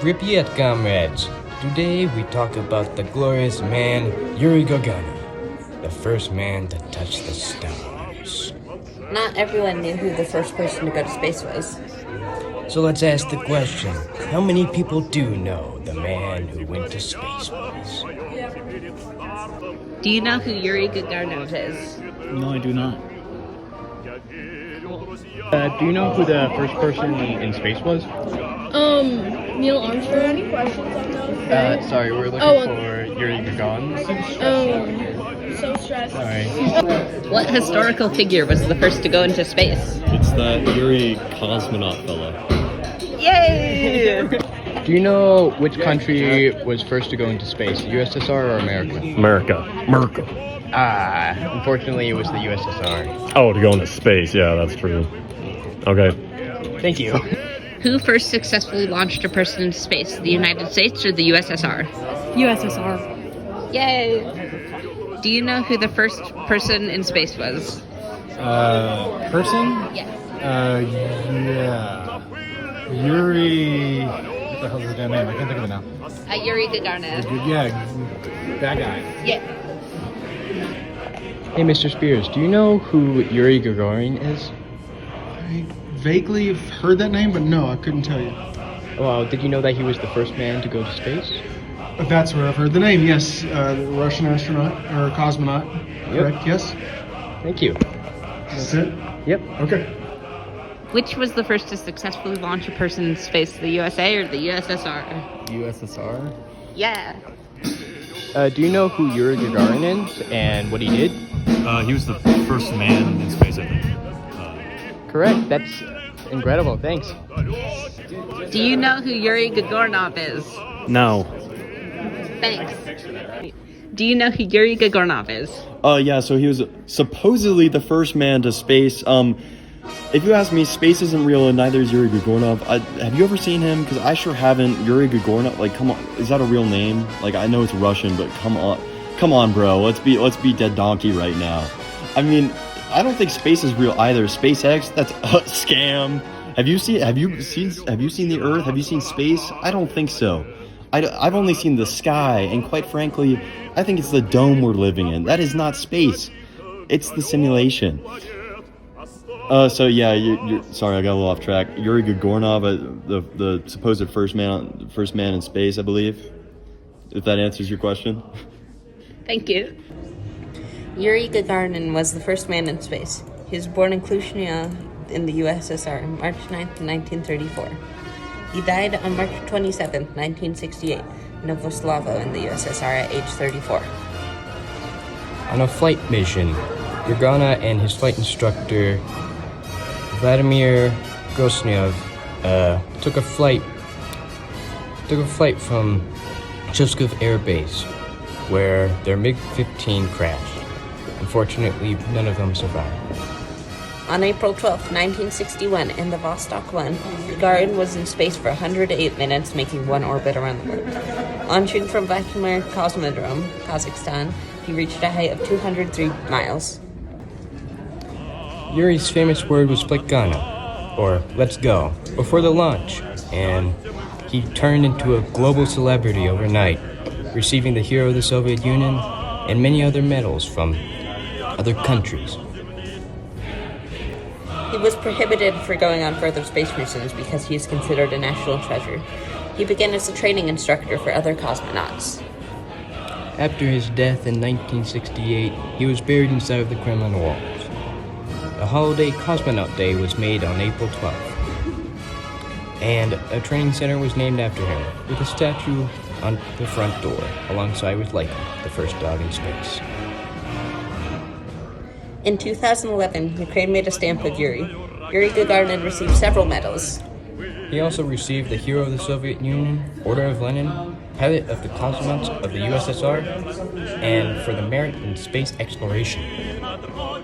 Pripyat, comrades. Today we talk about the glorious man Yuri Gagarin, the first man to touch the stars. Not everyone knew who the first person to go to space was. So let's ask the question, how many people do know the man who went to space was? Do you know who Yuri Gagarin is? No, I do not. Do you know who the first person in space was? Neil Armstrong. Any questions on those? Sorry, we're looking for Yuri Gagarin. So stressed. Sorry. What historical figure was the first to go into space? It's that Yuri cosmonaut fella. Yay! Do you know which country was first to go into space, USSR or America? America. Unfortunately, it was the USSR. Oh, to go into space. Yeah, that's true. Okay. Thank you. Who first successfully launched a person into space, the United States or the USSR? USSR. Yay! Do you know who the first person in space was? Person? Yeah. Yeah. Yuri. What the hell is his damn name? I can't think of it now. Yuri Gagarin. Yeah, that guy. Yeah. Hey, Mr. Spears, do you know who Yuri Gagarin is? I vaguely have heard that name, but no, I couldn't tell you. Well, did you know that he was the first man to go to space? That's where I've heard the name, yes. The Russian astronaut, or cosmonaut. Yep. Correct, yes? Thank you. That's it? Yep. Okay. Which was the first to successfully launch a person in space, the USA or the USSR? USSR? Yeah. Do you know who Yuri Gagarin is and what he did? He was the first man in space, I think. Correct. That's incredible. Thanks. Do you know who Yuri Gagarin is? No. Thanks. Do you know who Yuri Gagarin is? Yeah, so he was supposedly the first man to space. If you ask me, space isn't real and neither is Yuri Gagarin. Have you ever seen him? Because I sure haven't. Yuri Gagarin, like, come on, is that a real name? Like, I know it's Russian, but come on, bro. Let's be dead donkey right now. I mean, I don't think space is real either. SpaceX, that's a scam. Have you seen the Earth? Have you seen space? I don't think so. I've only seen the sky, and quite frankly, I think it's the dome we're living in. That is not space. It's the simulation. So yeah, you're sorry, I got a little off track. Yuri Gagarin, the supposed first man in space, I believe. If that answers your question. Thank you. Yuri Gagarin was the first man in space. He was born in Klyushnya in the USSR on March 9th, 1934. He died on March 27th, 1968, in Novoslavo in the USSR at age 34. On a flight mission, Gagarin and his flight instructor, Vladimir Grosnev, took a flight from Chuskov Air Base, where their MiG-15 crashed. Unfortunately, none of them survived. On April 12th, 1961, in the Vostok 1, Gagarin was in space for 108 minutes, making one orbit around the Earth. Launching from Vladimir Cosmodrome, Kazakhstan, he reached a height of 203 miles. Yuri's famous word was "Plikana," or "let's go," before the launch, and he turned into a global celebrity overnight, receiving the Hero of the Soviet Union and many other medals from other countries. He was prohibited for going on further space missions because he is considered a national treasure. He began as a training instructor for other cosmonauts. After his death in 1968, he was buried inside of the Kremlin walls. The holiday Cosmonaut Day was made on April 12th, and a training center was named after him, with a statue on the front door, alongside with Laika, the first dog in space. In 2011, Ukraine made a stamp of Yuri. Yuri Gagarin received several medals. He also received the Hero of the Soviet Union, Order of Lenin, Pilot of the Cosmonauts of the USSR, and for the merit in space exploration.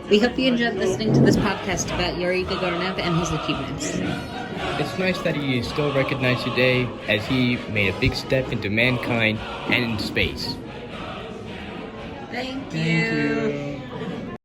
We hope you enjoyed listening to this podcast about Yuri Gagarin and his achievements. It's nice that he is still recognized today, as he made a big step into mankind and into space. Thank you.